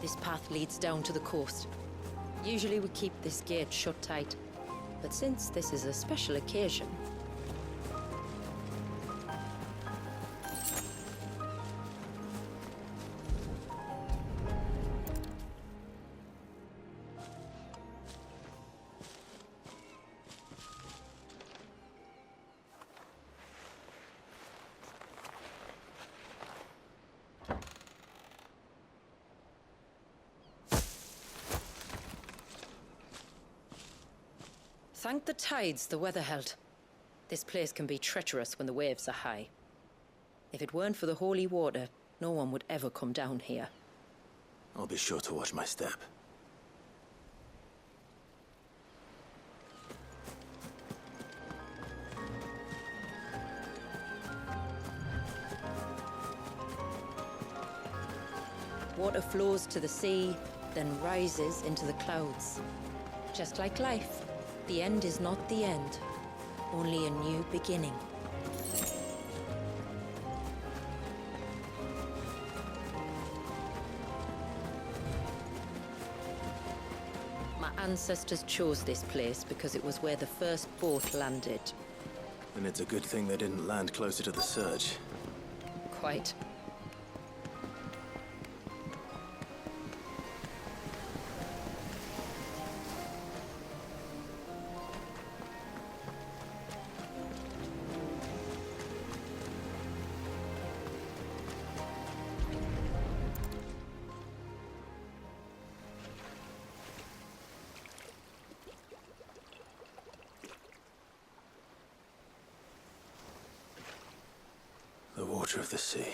This path leads down to the coast. Usually we keep this gate shut tight, but since this is a special occasion... Thank the tides the weather held. This place can be treacherous when the waves are high. If it weren't for the holy water, no one would ever come down here. I'll be sure to watch my step. Water flows to the sea, then rises into the clouds. Just like life. The end is not the end, only a new beginning. My ancestors chose this place because it was where the first boat landed. And it's a good thing they didn't land closer to the surge. Quite. The water of the sea.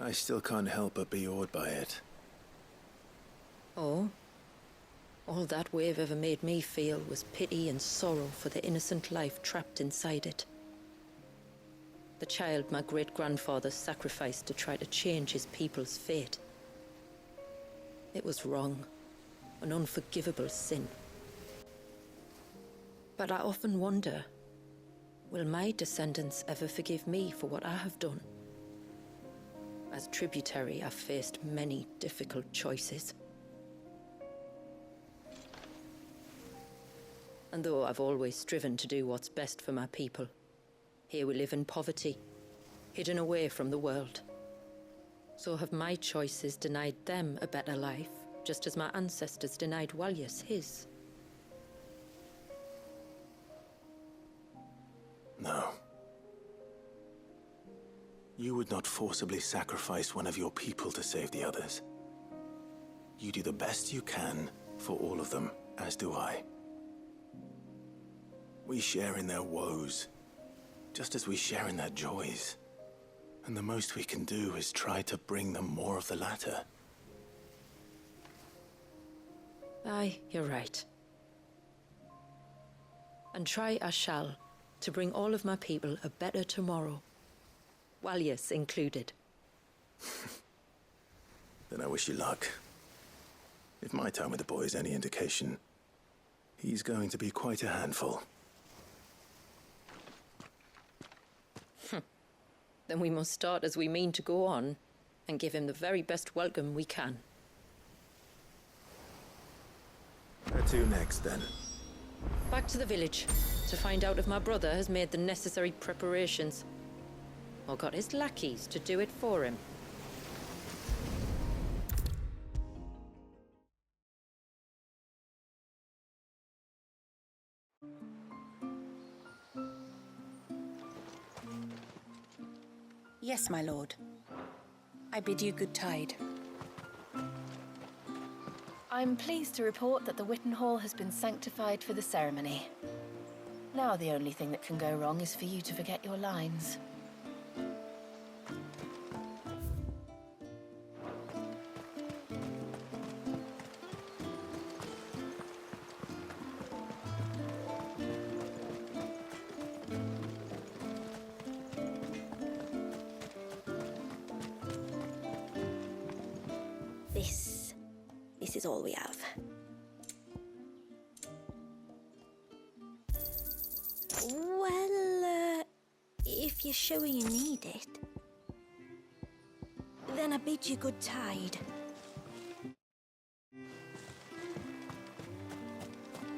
I still can't help but be awed by it. Oh? All that wave ever made me feel was pity and sorrow for the innocent life trapped inside it. The child my great-grandfather sacrificed to try to change his people's fate. It was wrong, an unforgivable sin. But I often wonder, will my descendants ever forgive me for what I have done? As tributary, I've faced many difficult choices. And though I've always striven to do what's best for my people, here we live in poverty, hidden away from the world. So have my choices denied them a better life, just as my ancestors denied Walyas his? No. You would not forcibly sacrifice one of your people to save the others. You do the best you can for all of them, as do I. We share in their woes, just as we share in their joys. And the most we can do is try to bring them more of the latter. Aye, you're right. And try I shall, to bring all of my people a better tomorrow. Walyas included. Then I wish you luck. If my time with the boy is any indication, he's going to be quite a handful. Then we must start as we mean to go on, and give him the very best welcome we can. Where to next, then? Back to the village, to find out if my brother has made the necessary preparations, or got his lackeys to do it for him. Yes, my lord. I bid you good tide. I'm pleased to report that the Witten Hall has been sanctified for the ceremony. Now the only thing that can go wrong is for you to forget your lines. This is all we have. If you're sure you need it, then I bid you good tide.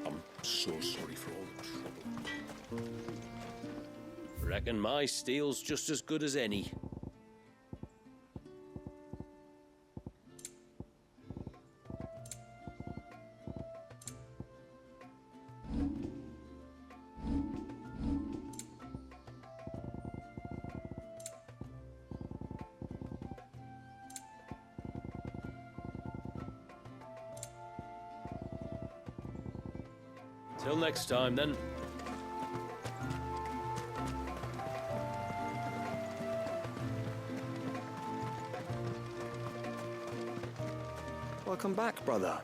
I'm so sorry for all the trouble. Reckon my steel's just as good as any. Till next time, then. Welcome back, brother.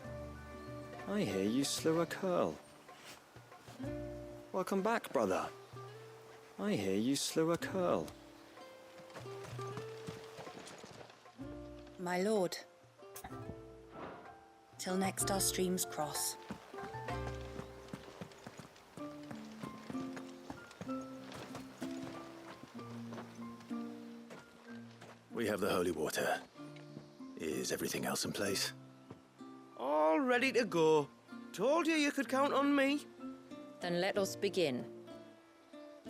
I hear you slew a curl. Welcome back, brother. I hear you slew a curl. My lord. Till next our streams cross. We have the holy water. Is everything else in place? All ready to go. Told you could count on me. Then let us begin.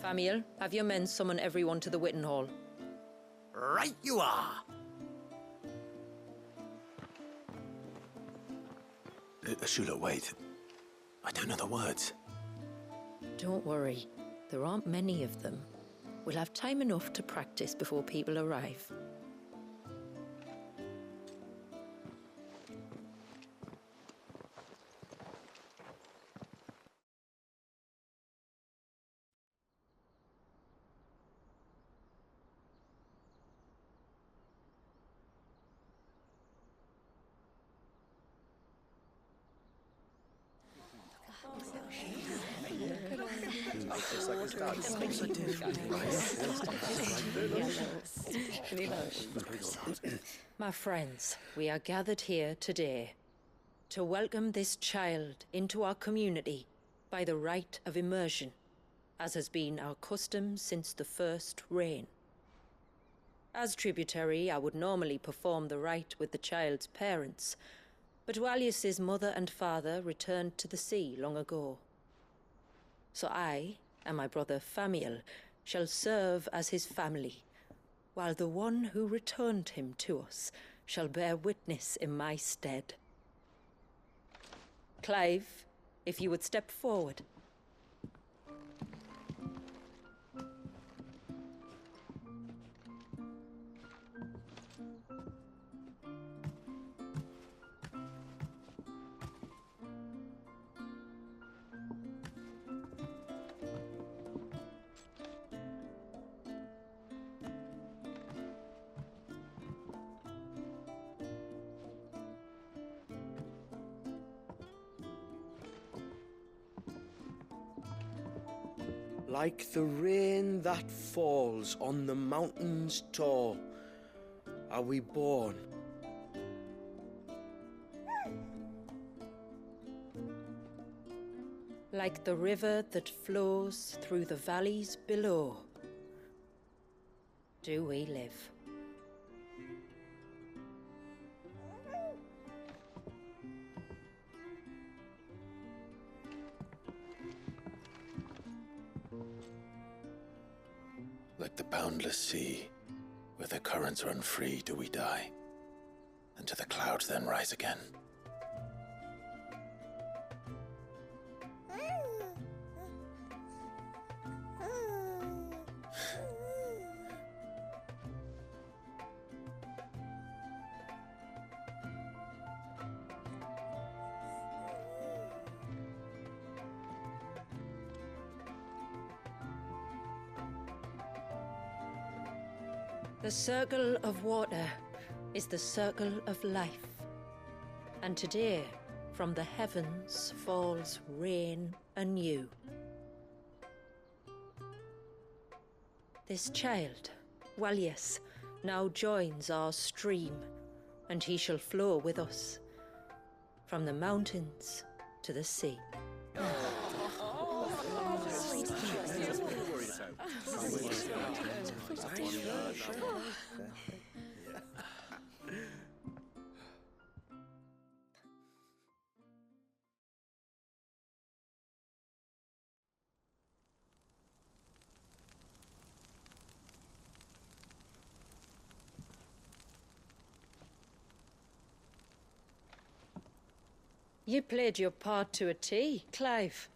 Famiel, have your men summon everyone to the Witten Hall. Right you are. Shula, wait. I don't know the words. Don't worry. There aren't many of them. We'll have time enough to practice before people arrive. My friends, we are gathered here today to welcome this child into our community by the rite of immersion, as has been our custom since the first reign. As tributary, I would normally perform the rite with the child's parents, but Walius's mother and father returned to the sea long ago. So I and my brother Famiel shall serve as his family, while the one who returned him to us shall bear witness in my stead. Clive, if you would step forward. Like the rain that falls on the mountains tall, are we born. Like the river that flows through the valleys below, do we live. Like the boundless sea, where the currents run free, do we die, and to the clouds then rise again. The circle of water is the circle of life. And today, from the heavens falls rain anew. This child, Walius, now joins our stream, and he shall flow with us, from the mountains to the sea. You played your part to a T, Clive.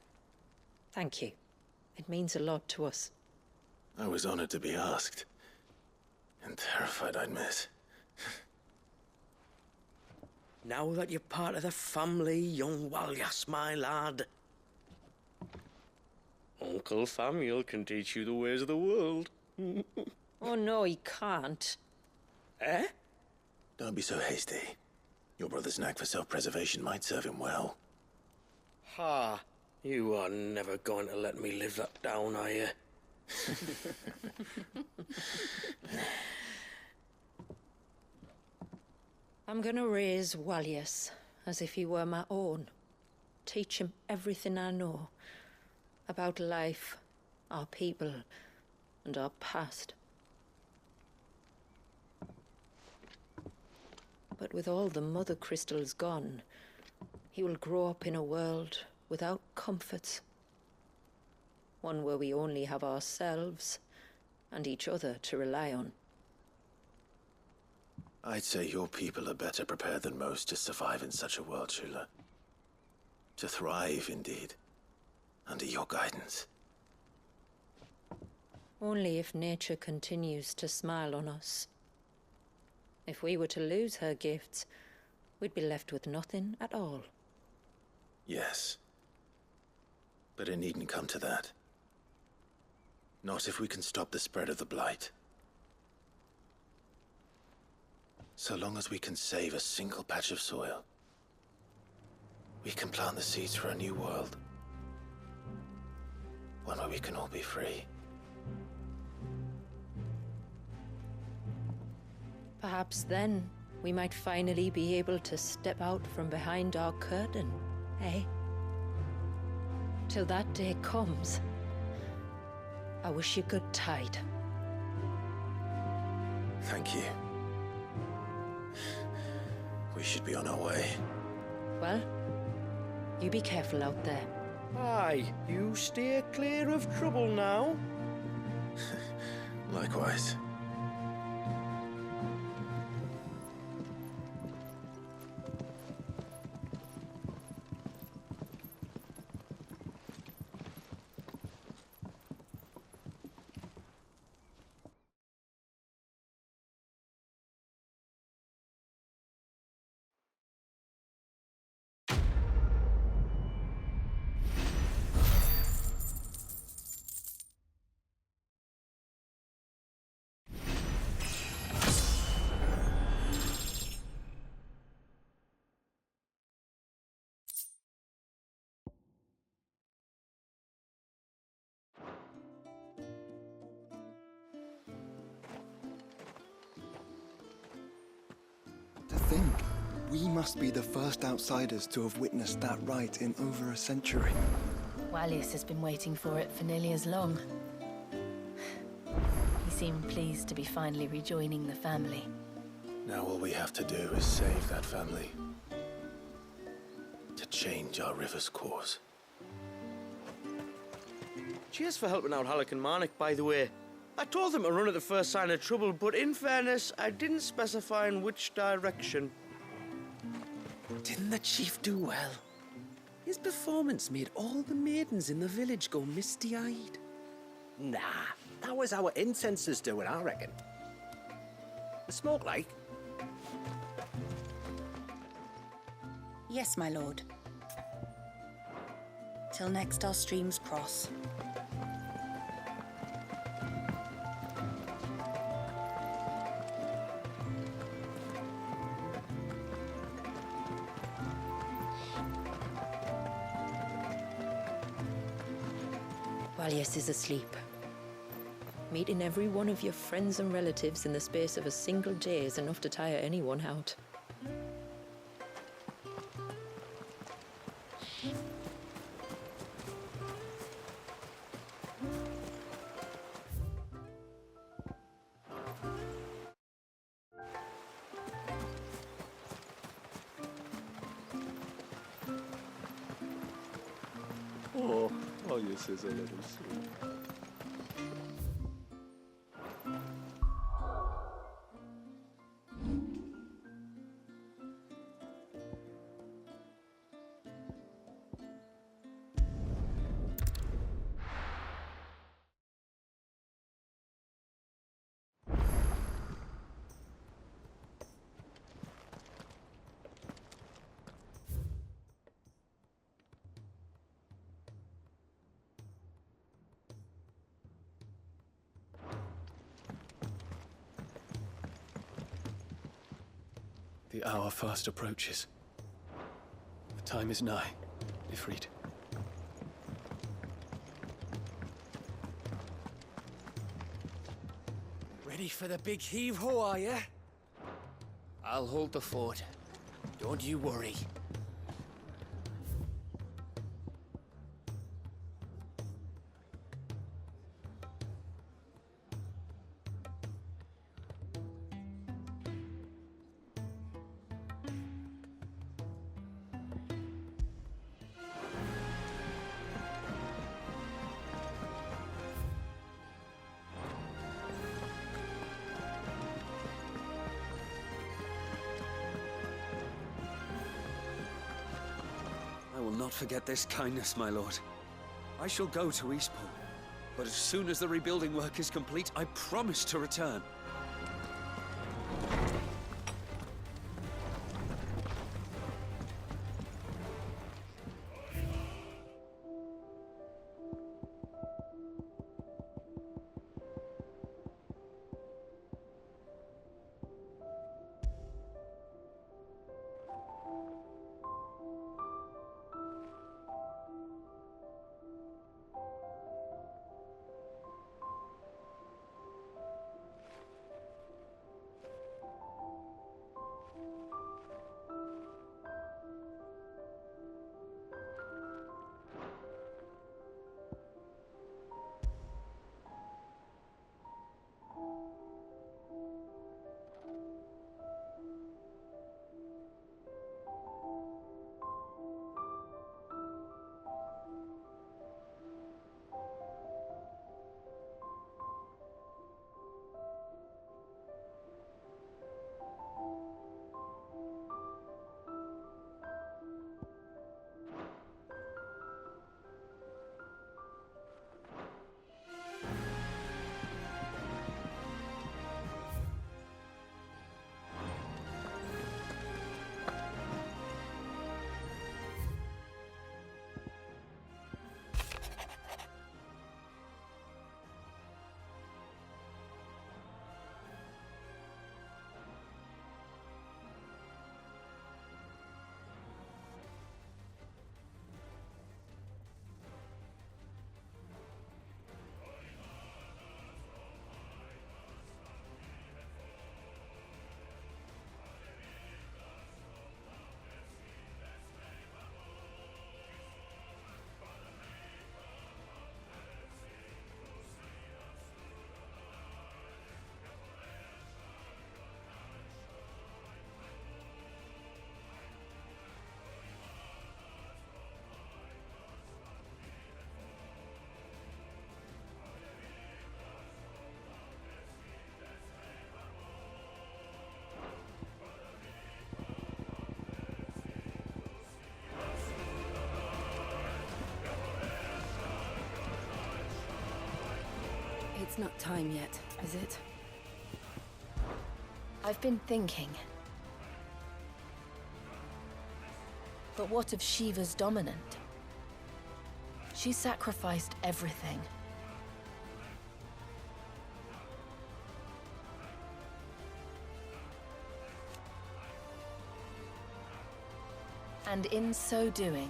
Thank you. It means a lot to us. I was honored to be asked. And terrified I'd miss. Now that you're part of the family, young Walyas, my lad. Uncle Samuel can teach you the ways of the world. Oh no, he can't. Eh? Don't be so hasty. Your brother's knack for self-preservation might serve him well. Ha! You are never going to let me live that down, are you? I'm gonna raise Walyas as if he were my own. Teach him everything I know about life, our people, and our past. But with all the mother crystals gone, he will grow up in a world without comforts. One where we only have ourselves and each other to rely on. I'd say your people are better prepared than most to survive in such a world, Shula. To thrive, indeed, under your guidance. Only if nature continues to smile on us. If we were to lose her gifts, we'd be left with nothing at all. Yes. But it needn't come to that. Not if we can stop the spread of the Blight. So long as we can save a single patch of soil, we can plant the seeds for a new world. One where we can all be free. Perhaps then we might finally be able to step out from behind our curtain, eh? Till that day comes, I wish you good tide. Thank you. We should be on our way. Well, you be careful out there. Aye, you steer clear of trouble now. Likewise. To think, we must be the first outsiders to have witnessed that rite in over a century. Walyas has been waiting for it for nearly as long. He seemed pleased to be finally rejoining the family. Now all we have to do is save that family. To change our river's course. Cheers for helping out Halleck and Marnik, by the way. I told them to run at the first sign of trouble, but in fairness, I didn't specify in which direction. Didn't the chief do well? His performance made all the maidens in the village go misty-eyed. Nah, that was our incensers doing, I reckon. The smoke like? Yes, my lord. Till next our streams cross. Walyas is asleep. Meeting every one of your friends and relatives in the space of a single day is enough to tire anyone out. Oh, yes, is a little sweet. The hour fast approaches. The time is nigh, Ifrit. Ready for the big heave-ho, are you? I'll hold the fort. Don't you worry. I will not forget this kindness, my lord. I shall go to Eastport, but as soon as the rebuilding work is complete, I promise to return. It's not time yet, is it? I've been thinking. But what of Shiva's dominant? She sacrificed everything. And in so doing...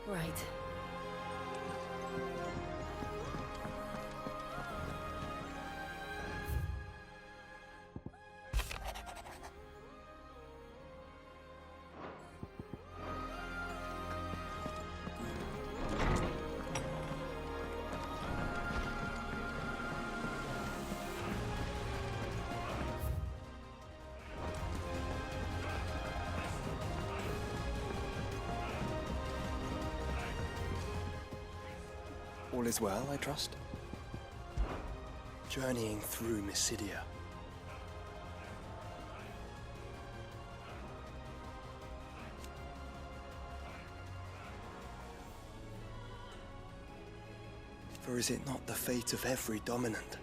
Right. All is well, I trust? Journeying through Mysidia. For is it not the fate of every dominant?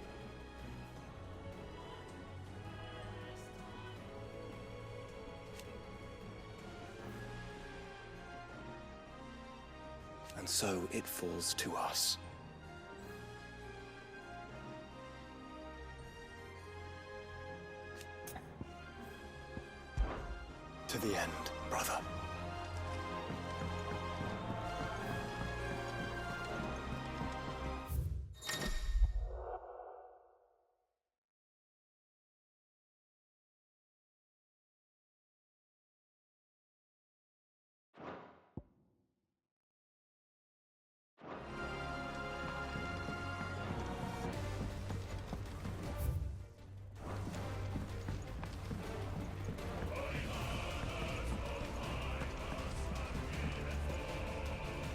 And so it falls to us. To the end, brother.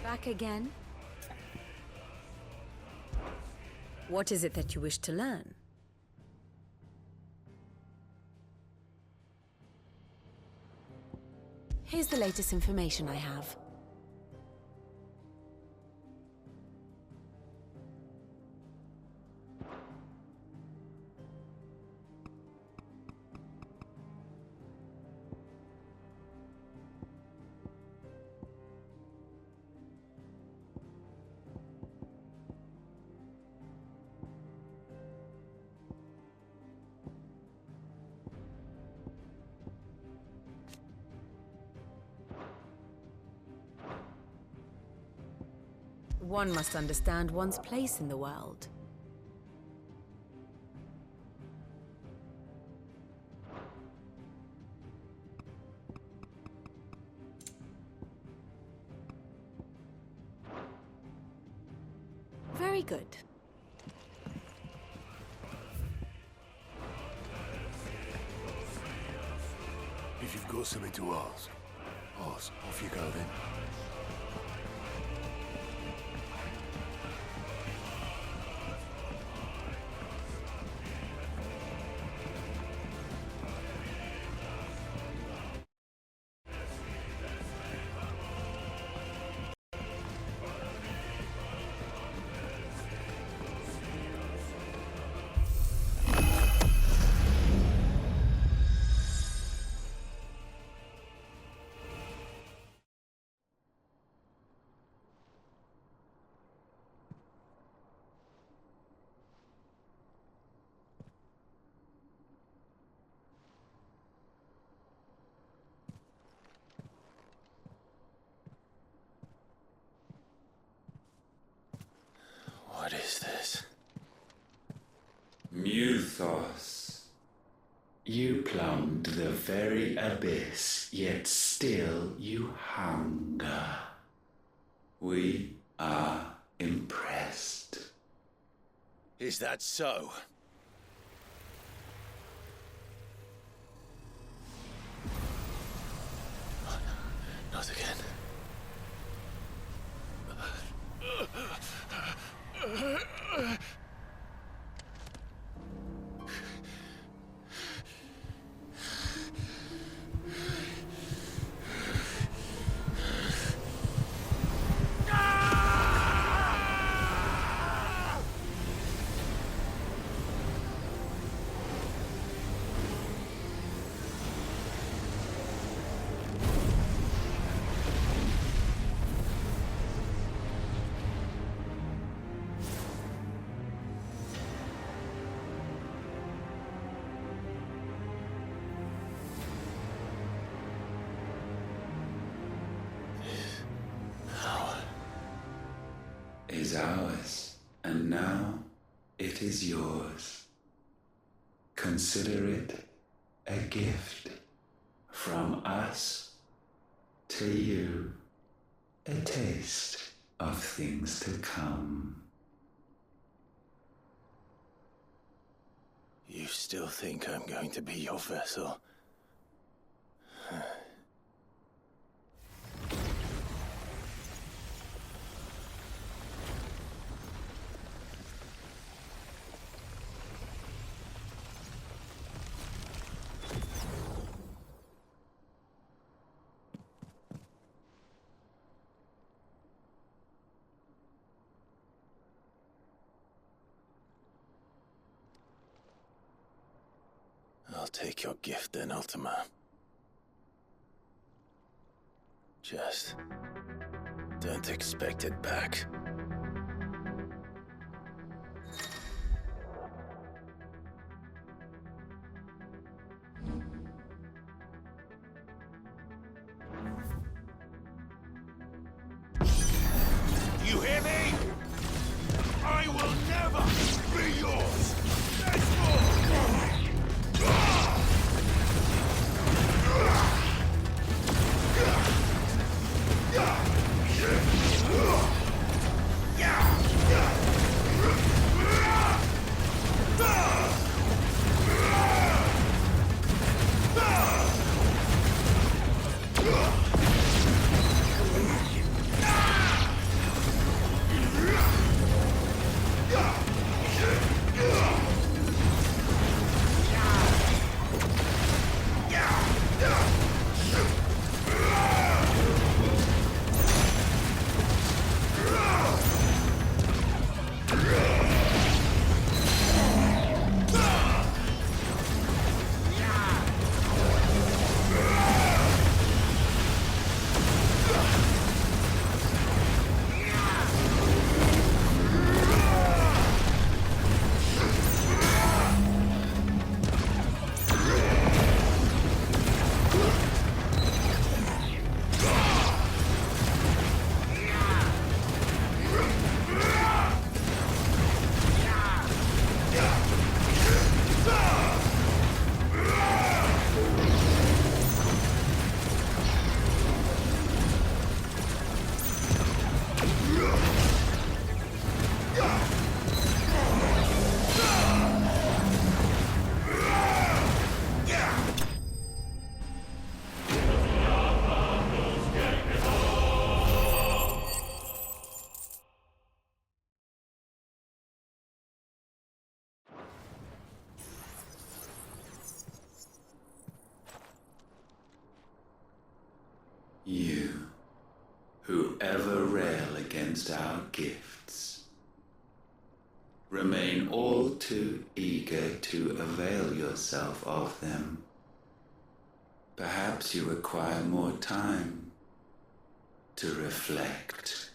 Back again? What is it that you wish to learn? Here's the latest information I have. One must understand one's place in the world. Very good. If you've got something to ask, off you go then. What is this? Muthos. You plumbed the very abyss, yet still you hunger. We are impressed. Is that so? Oh, no. Not again. Is ours, and now it is yours. Consider it a gift from us to you, a taste of things to come. You still think I'm going to be your vessel? I'll take your gift then, Ultima. Just don't expect it back. You hear me? I will never be yours! Let's go! You, who ever rail against our gifts, remain all too eager to avail yourself of them. Perhaps you require more time to reflect.